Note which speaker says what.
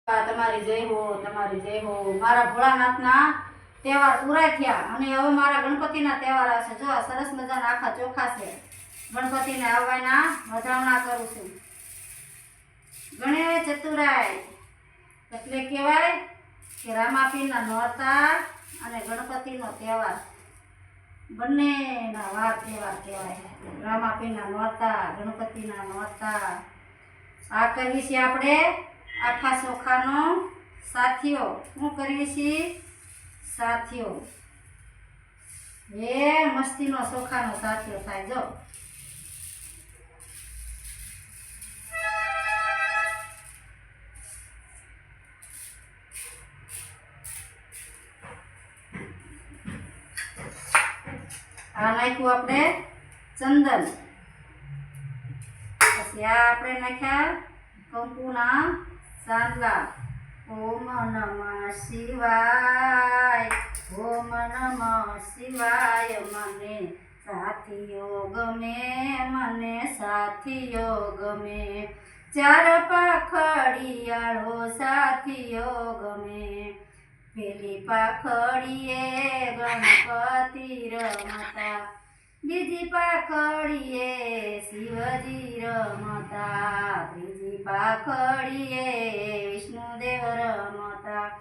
Speaker 1: તમારી જય હો, તમારી જય હો। મારા ભોળાનાથના તહેવાર પૂરા થયા અને હવે મારા ગણપતિના તહેવાર આવશે। જો સરસ મજાના આખા ચોખા છે। ગણપતિને આવવાના વધામણા કરું છું। ગણેશ ચતુરાય એટલે કહેવાય કે રામાપીરના નોરતા અને ગણપતિનો તહેવાર બંનેના વાર તહેવાર કહેવાય। રામાપીરના નોરતા, ગણપતિના નોરતા। આ કરીએ છીએ આપણે આખા ચોખાનો સાથિયો। શું કરીએ છીએ? સાથિયો। એ મસ્તીનો ચોખાનો સાથિયો થાય। જો આ નાખ્યું આપણે ચંદન, પછી આ આપણે નાખ્યા કંકુના ચાંદલા। ઓમ નમઃ શિવાય, ઓમ નમઃ શિવાય। મને સાથિયો ગમે, મને સાથિયો ગમે। ચાર પાખડિયાળો સાથિયો ગમે। પેલી પાખડીએ ગણપતિ રમતા, બીજી પાખડીએ શિવજી રમતા, ત્રીજી પાખડીએ વિષ્ણુદેવ રમતા।